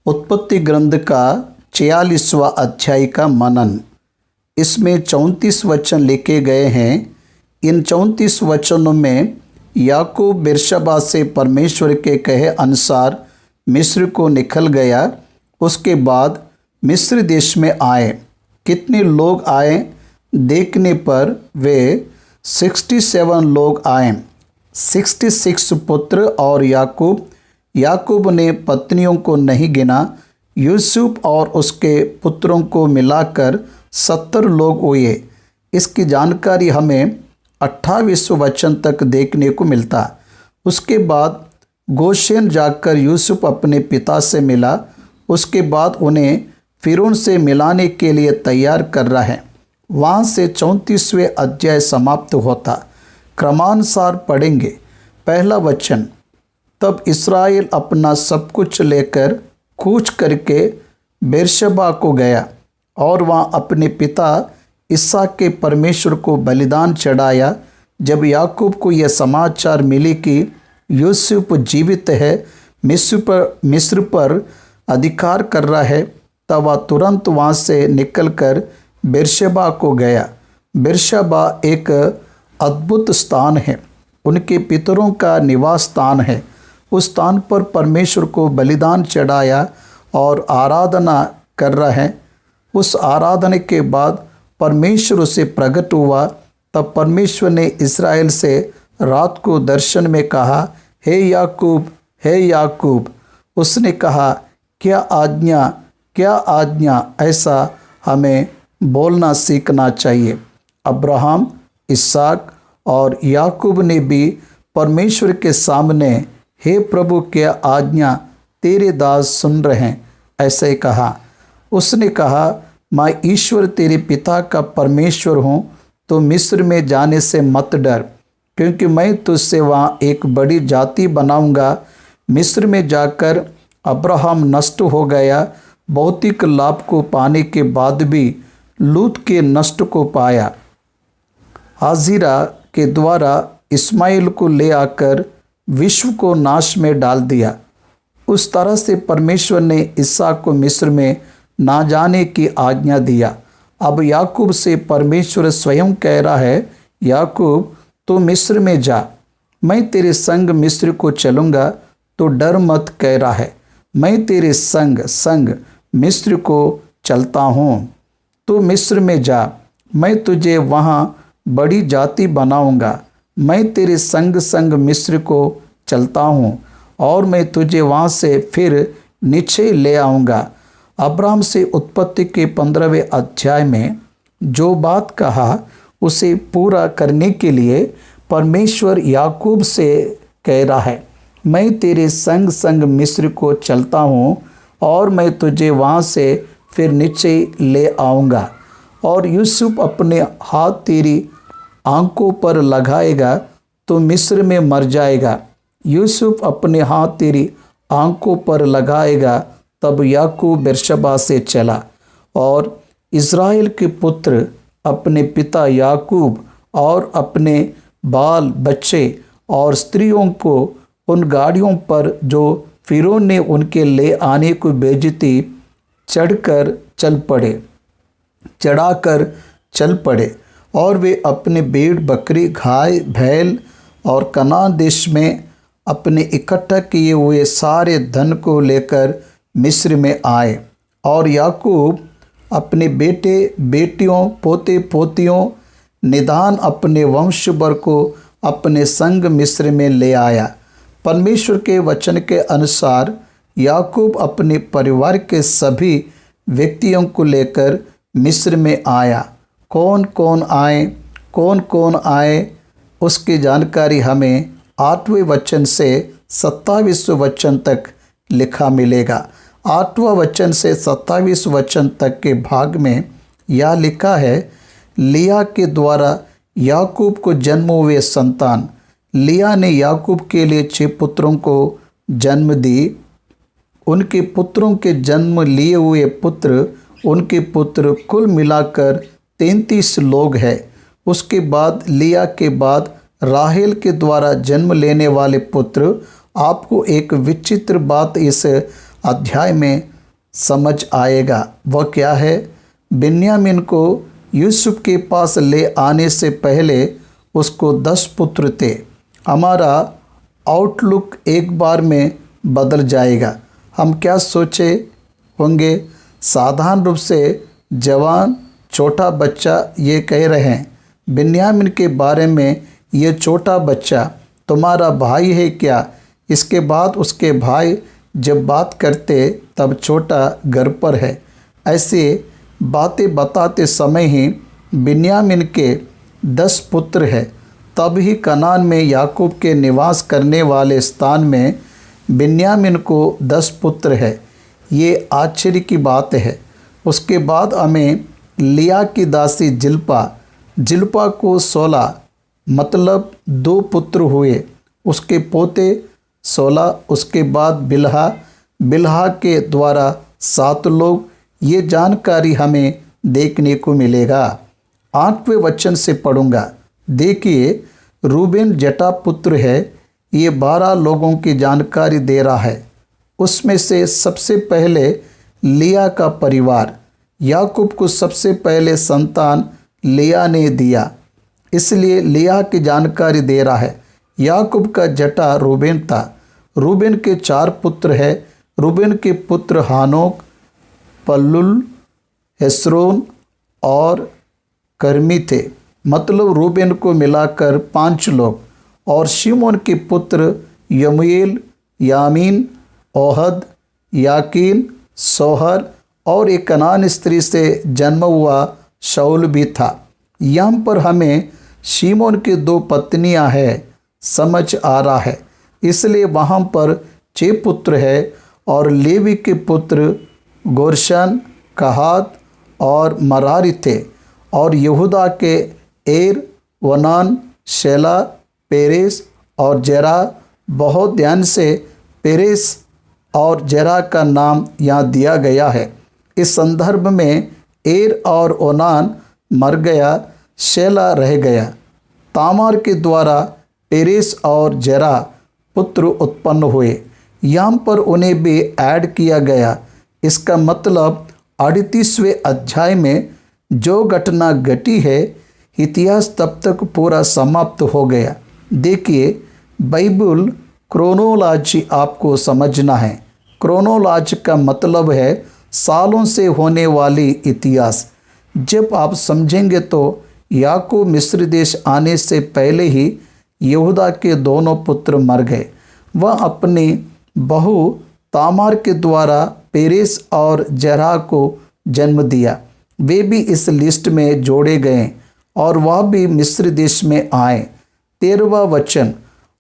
उत्पत्ति ग्रंथ का 46वां अध्याय का मनन। इसमें 34 वचन लिखे गए हैं। इन 34 वचनों में याकूब बेर्शेबा से परमेश्वर के कहे अनुसार मिस्र को निकल गया। उसके बाद मिस्र देश में आए। कितने लोग आए देखने पर वे 67 लोग आए, 66 पुत्र और याकूब ने पत्नियों को नहीं गिना। यूसुफ और उसके पुत्रों को मिलाकर 70 लोग हुए। इसकी जानकारी हमें 28 वचन तक देखने को मिलता। उसके बाद गोशेन जाकर यूसुफ अपने पिता से मिला। उसके बाद उन्हें फिरौन से मिलाने के लिए तैयार कर रहा है। वहाँ से 34वें अध्याय समाप्त होता। क्रमानुसार पढ़ेंगे। पहला वचन, तब इस्राएल अपना सब कुछ लेकर कूच करके बेर्शेबा को गया और वहाँ अपने पिता इसहाक के परमेश्वर को बलिदान चढ़ाया। जब याकूब को यह समाचार मिले कि यूसुफ जीवित है, मिस्र पर अधिकार कर रहा है, तब वह तुरंत वहाँ से निकलकर बेर्शेबा को गया। बेर्शेबा एक अद्भुत स्थान है, उनके पितरों का निवास स्थान है। उस स्थान पर परमेश्वर को बलिदान चढ़ाया और आराधना कर रहा है। उस आराधना के बाद परमेश्वर उसे प्रकट हुआ। तब परमेश्वर ने इस्राएल से रात को दर्शन में कहा, हे याकूब, हे याकूब। उसने कहा, क्या आज्ञा। ऐसा हमें बोलना सीखना चाहिए। अब्राहम, इसहाक और याकूब ने भी परमेश्वर के सामने, हे प्रभु, क्या आज्ञा, तेरे दास सुन रहे हैं, ऐसे ही कहा। उसने कहा, मैं ईश्वर तेरे पिता का परमेश्वर हूँ, तो मिस्र में जाने से मत डर, क्योंकि मैं तुझसे वहाँ एक बड़ी जाति बनाऊँगा। मिस्र में जाकर अब्राहम नष्ट हो गया, भौतिक लाभ को पाने के बाद भी लूत के नष्ट को पाया। हाजिरा के द्वारा इस्माइल को ले आकर विश्व को नाश में डाल दिया। उस तरह से परमेश्वर ने इसहाक को मिस्र में ना जाने की आज्ञा दिया। अब याकूब से परमेश्वर स्वयं कह रहा है, याकूब, तो मिस्र में जा, मैं तेरे संग मिस्र को चलूँगा, तो डर मत, कह रहा है। मैं तेरे संग मिस्र को चलता हूँ, तो मिस्र में जा, मैं तुझे वहाँ बड़ी जाति बनाऊँगा। मैं तेरे संग मिस्र को चलता हूँ और मैं तुझे वहाँ से फिर नीचे ले आऊँगा। अब्राहम से उत्पत्ति के 15वें अध्याय में जो बात कहा उसे पूरा करने के लिए परमेश्वर याकूब से कह रहा है, मैं तेरे संग मिस्र को चलता हूँ और मैं तुझे वहाँ से फिर नीचे ले आऊँगा। और यूसुफ अपने हाथ तेरी आंखों पर लगाएगा तो मिस्र में मर जाएगा। यूसुफ अपने हाथ तेरी आंखों पर लगाएगा। तब याकूब बेर्शेबा से चला और इस्राएल के पुत्र अपने पिता याकूब और अपने बाल बच्चे और स्त्रियों को उन गाड़ियों पर जो फिरौन ने उनके ले आने को भेजी थी चढ़ाकर चल पड़े और वे अपने भेड़ बकरी गाय बैल और कनान देश में अपने इकट्ठा किए हुए सारे धन को लेकर मिस्र में आए। और याकूब अपने बेटे बेटियों पोते पोतियों निदान अपने वंशभर को अपने संग मिस्र में ले आया। परमेश्वर के वचन के अनुसार याकूब अपने परिवार के सभी व्यक्तियों को लेकर मिस्र में आया। कौन कौन आए उसकी जानकारी हमें 8वें वचन से 27वें वचन तक लिखा मिलेगा। 8वां वचन से 27 वचन तक के भाग में यह लिखा है, लिया के द्वारा याकूब को जन्म हुए संतान। लिया ने याकूब के लिए 6 पुत्रों को जन्म दी। उनके पुत्रों के जन्म लिए हुए पुत्र, उनके पुत्र कुल मिलाकर 33 लोग हैं। उसके बाद लिया के बाद राहेल के द्वारा जन्म लेने वाले पुत्र। आपको एक विचित्र बात इस अध्याय में समझ आएगा। वह क्या है? बिन्यामीन को यूसुफ के पास ले आने से पहले उसको 10 पुत्र थे। हमारा आउटलुक एक बार में बदल जाएगा। हम क्या सोचे होंगे? साधारण रूप से जवान छोटा बच्चा ये कह रहे हैं बिन्यामीन के बारे में, ये छोटा बच्चा तुम्हारा भाई है क्या? इसके बाद उसके भाई जब बात करते तब छोटा घर पर है। ऐसे बातें बताते समय ही बिन्यामीन के 10 पुत्र हैं। तब ही कनान में याकूब के निवास करने वाले स्थान में बिन्यामीन को 10 पुत्र है। ये आश्चर्य की बात है। उसके बाद हमें लिया की दासी जिल्पा को 16 मतलब 2 पुत्र हुए। उसके पोते 16। उसके बाद बिल्हा के द्वारा 7 लोग। ये जानकारी हमें देखने को मिलेगा। 8वें वचन से पढ़ूंगा। देखिए, रूबेन जटा पुत्र है। ये 12 लोगों की जानकारी दे रहा है। उसमें से सबसे पहले लिया का परिवार। याकूब को सबसे पहले संतान लिया ने दिया, इसलिए लिया की जानकारी दे रहा है। याकूब का जटा रूबेन था। रूबेन के 4 पुत्र हैं। रूबेन के पुत्र हानोक, पल्लुल, हेस्रोन और कर्मी थे। मतलब रूबेन को मिलाकर 5 लोग। और शिमोन के पुत्र यमूएल, यामीन, ओहद, याकीन, सोहर और एक कनान स्त्री से जन्म हुआ शाऊल भी था। यहाँ पर हमें शिमोन की 2 पत्नियां हैं समझ आ रहा है, इसलिए वहाँ पर 6 पुत्र हैं। और लेवी के पुत्र गोरशन, कहात और मरारी थे। और यहूदा के एर, वनान, शेला, पेरेस और जेरा। बहुत ध्यान से पेरेस और जेरा का नाम यहाँ दिया गया है। इस संदर्भ में एर और ओनान मर गया, शेला रह गया। तामार के द्वारा पेरेस और जेरा पुत्र उत्पन्न हुए। यहाँ पर उन्हें भी ऐड किया गया। इसका मतलब 38वें अध्याय में जो घटना घटी है, इतिहास तब तक पूरा समाप्त हो गया। देखिए, बाइबल क्रोनोलॉजी आपको समझना है। क्रोनोलॉजी का मतलब है सालों से होने वाली इतिहास। जब आप समझेंगे तो याकूब मिस्र देश आने से पहले ही यहूदा के दोनों पुत्र मर गए। वह अपनी बहू तामार के द्वारा पेरेस और जेरह को जन्म दिया। वे भी इस लिस्ट में जोड़े गए और वह भी मिस्र देश में आए। 13वां वचन।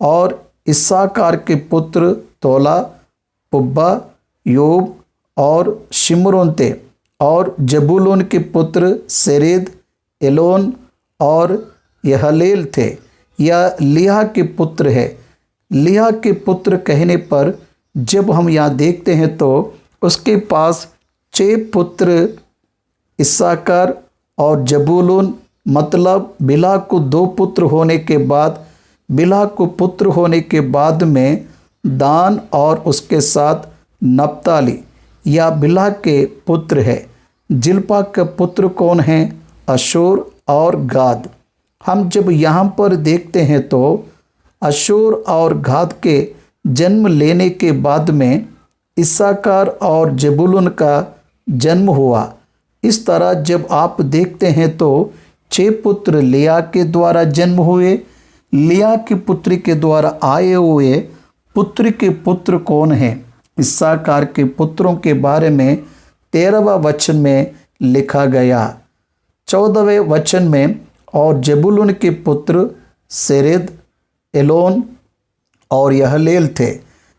और इस्साकार के पुत्र तोला, पुब्बा, योब और शिमरोन थे। और जबूलून के पुत्र सेरेद, एलोन और यहलेल थे। यह लिहा के पुत्र है। लिहा के पुत्र कहने पर जब हम यहाँ देखते हैं तो उसके पास 6 पुत्र इस्साकार और जबूलून, मतलब बिल्हा को 2 पुत्र होने के बाद, बिल्हा को पुत्र होने के बाद में दान और उसके साथ नप्ताली या बिल्हा के पुत्र है। जिल्पा का पुत्र कौन है? अशूर और गाद। हम जब यहाँ पर देखते हैं तो अशूर और गाद के जन्म लेने के बाद में इस्साकार और जबूलून का जन्म हुआ। इस तरह जब आप देखते हैं तो 6 पुत्र लिया के द्वारा जन्म हुए। लिया की पुत्री के द्वारा आए हुए पुत्र के पुत्र कौन हैं? इस्साकार के पुत्रों के बारे में 13वां वचन में लिखा गया। 14वें वचन में और जबूलून के पुत्र सेरेद, एलोन और यहलेल थे।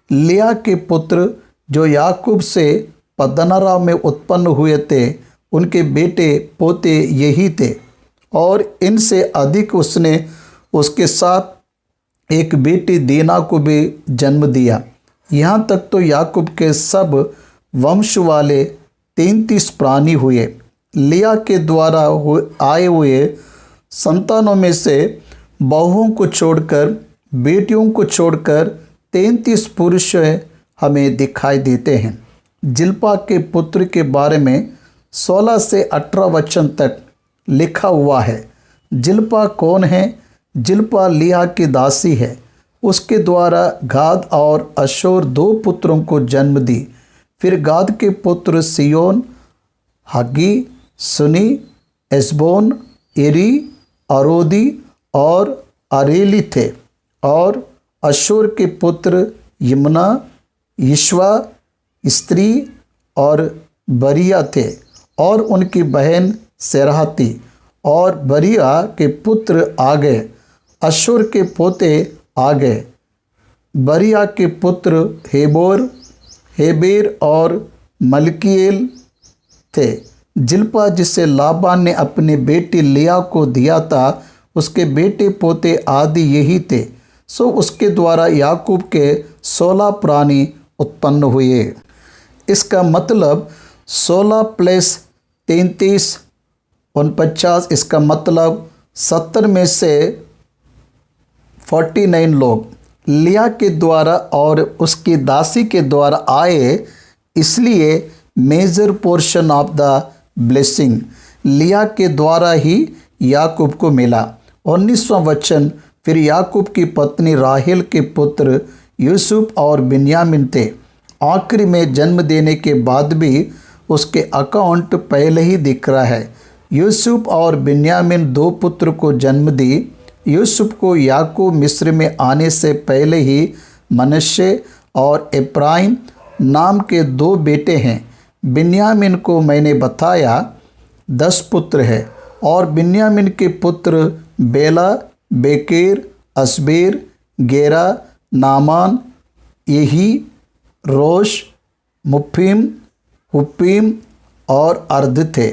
लिया के पुत्र जो याकूब से पद्दनराम में उत्पन्न हुए थे, उनके बेटे पोते यही थे। और इनसे अधिक उसने उसके साथ एक बेटी दीना को भी जन्म दिया। यहाँ तक तो याकूब के सब वंश वाले 33 प्राणी हुए। लिया के द्वारा आए हुए संतानों में से बहुओं को छोड़कर, बेटियों को छोड़कर 33 पुरुष हमें दिखाई देते हैं। जिल्पा के पुत्र के बारे में 16 से 18 वचन तक लिखा हुआ है। जिल्पा कौन है? जिल्पा लिया की दासी है। उसके द्वारा गाद और अशूर 2 पुत्रों को जन्म दी। फिर गाद के पुत्र सियोन, हग्गी, सुनी, एस्बोन, एरी, अरोदी और अरेली थे। और अशूर के पुत्र यमुना, यिश्वा, स्त्री और बरिया थे और उनकी बहन सेरह थी। और बरिया के पुत्र आ गए, अशूर के पोते आ गए। बरिया के पुत्र हेबेर और मलकीएल थे। जिल्पा जिसे लाबान ने अपनी बेटी लिया को दिया था, उसके बेटे पोते आदि यही थे। सो उसके द्वारा याकूब के 16 प्राणी उत्पन्न हुए। इसका मतलब 16 प्लस 33 49, इसका मतलब 70 में से 49 लोग लिया के द्वारा और उसकी दासी के द्वारा आए। इसलिए major portion of the blessing लिया के द्वारा ही याकूब को मिला। 19वां वचन, फिर याकूब की पत्नी राहेल के पुत्र यूसुफ और बिन्यामीन थे। आखिरी में जन्म देने के बाद भी उसके अकाउंट पहले ही दिख रहा है। यूसुफ और बिन्यामीन 2 पुत्र को जन्म दी। यूसुफ को याकूब मिस्र में आने से पहले ही मनश्शे और एफ्राइम नाम के 2 बेटे हैं। बिन्यामीन को मैंने बताया 10 पुत्र है। और बिन्यामीन के पुत्र बेला, बेकेर, अस्बेर, गेरा, नामान, यही, रोश, मुप्पीम, हुप्पीम और अर्द थे।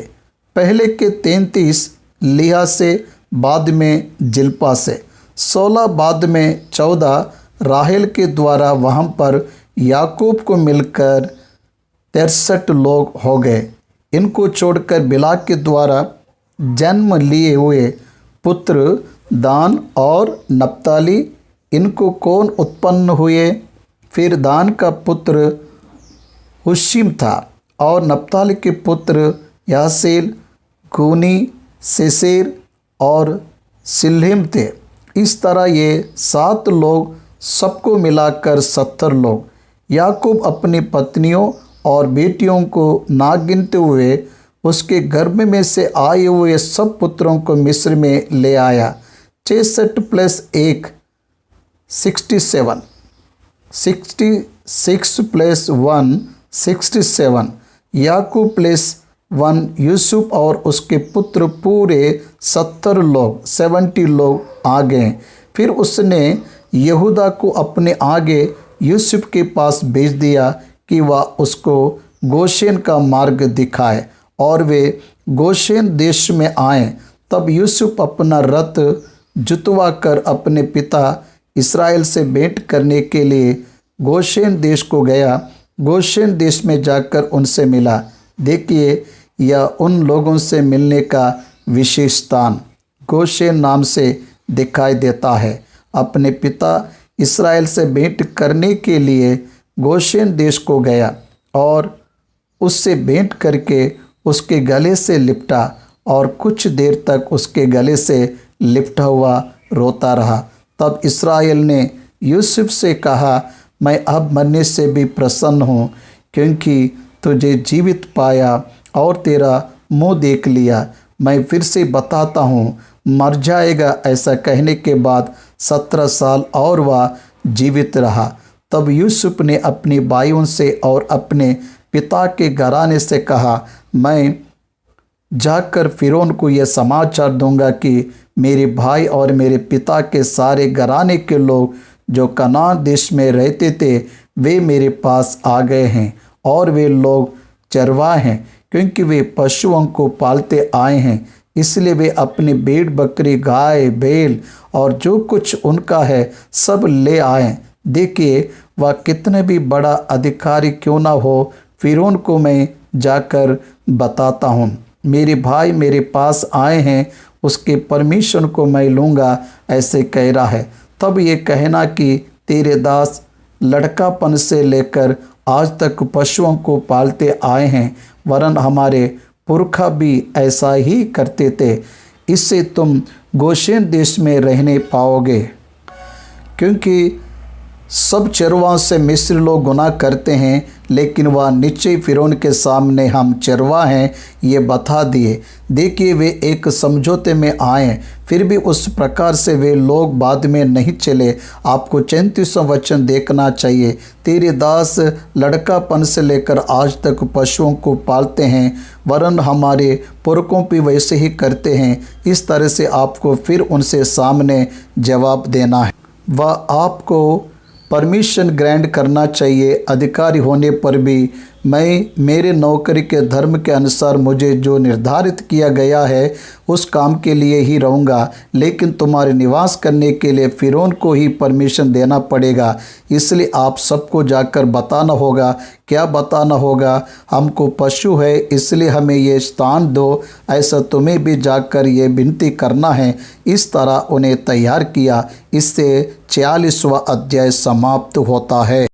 पहले के 33 लिया से, बाद में जिल्पा से, 16 बाद में 14 राहेल के द्वारा वहाँ पर याकूब को मिलकर 63 लोग हो गए। इनको छोड़कर बिला के द्वारा जन्म लिए हुए पुत्र दान और नप्ताली, इनको कौन उत्पन्न हुए? फिर दान का पुत्र हुशीम था और नप्ताली के पुत्र यासेल, गूनी, सेसेर और सिल्हिम थे। इस तरह ये 7 लोग, सबको मिलाकर 70 लोग। याकूब अपनी पत्नियों और बेटियों को ना गिनते हुए उसके गर्भ में से आए हुए सब पुत्रों को मिस्र में ले आया। 66 प्लस 1 67, 66 प्लस 1 67, याकूब प्लस 1 यूसुफ और उसके पुत्र पूरे 70 लोग 70 लोग आ गए। फिर उसने यहूदा को अपने आगे यूसुफ के पास भेज दिया कि वह उसको गोशेन का मार्ग दिखाए और वे गोशेन देश में आए। तब यूसुफ अपना रथ जुतवा कर अपने पिता इस्राएल से भेंट करने के लिए गोशेन देश को गया। गोशेन देश में जाकर उनसे मिला। देखिए, यह उन लोगों से मिलने का विशेष स्थान गोशेन नाम से दिखाई देता है। अपने पिता इस्राएल से भेंट करने के लिए गोशेन देश को गया और उससे भेंट करके उसके गले से लिपटा और कुछ देर तक उसके गले से लिपटा हुआ रोता रहा। तब इस्राएल ने यूसुफ से कहा, मैं अब मरने से भी प्रसन्न हूँ, क्योंकि तुझे जीवित पाया और तेरा मुँह देख लिया। मैं फिर से बताता हूँ, मर जाएगा। ऐसा कहने के बाद 17 साल और वह जीवित रहा। तब यूसुफ ने अपनी भाइयों से और अपने पिता के घराने से कहा, मैं जाकर फिरौन को यह समाचार दूंगा कि मेरे भाई और मेरे पिता के सारे घराने के लोग जो कनान देश में रहते थे, वे मेरे पास आ गए हैं और वे लोग चरवाह हैं, क्योंकि वे पशुओं को पालते आए हैं। इसलिए वे अपनी भेड़ बकरी, गाय, बैल और जो कुछ उनका है सब ले आए। देखिए, वह कितने भी बड़ा अधिकारी क्यों ना हो, फिरौन को मैं जाकर बताता हूँ, मेरे भाई मेरे पास आए हैं, उसके परमिशन को मैं लूँगा, ऐसे कह रहा है। तब ये कहना कि तेरे दास लड़कापन से लेकर आज तक पशुओं को पालते आए हैं, वरन हमारे पुरखा भी ऐसा ही करते थे। इससे तुम गोशेन देश में रहने पाओगे, क्योंकि सब चरवाहों से मिस्र लोग गुनाह करते हैं, लेकिन वह नीचे फ़िरौन के सामने हम चरवाह हैं ये बता दिए। देखिए, वे एक समझौते में आए, फिर भी उस प्रकार से वे लोग बाद में नहीं चले। आपको 34वां वचन देखना चाहिए। तेरे दास लड़कापन से लेकर आज तक पशुओं को पालते हैं, वरन हमारे पुरखों भी वैसे ही करते हैं। इस तरह से आपको फिर उनसे सामने जवाब देना है। वह आपको परमिशन ग्रांट करना चाहिए। अधिकारी होने पर भी मैं मेरे नौकरी के धर्म के अनुसार मुझे जो निर्धारित किया गया है उस काम के लिए ही रहूँगा, लेकिन तुम्हारे निवास करने के लिए फ़िरौन को ही परमिशन देना पड़ेगा। इसलिए आप सबको जाकर बताना होगा। क्या बताना होगा? हमको पशु है, इसलिए हमें ये स्थान दो। ऐसा तुम्हें भी जाकर ये विनती करना है। इस तरह उन्हें तैयार किया। इससे 46वां अध्याय समाप्त होता है।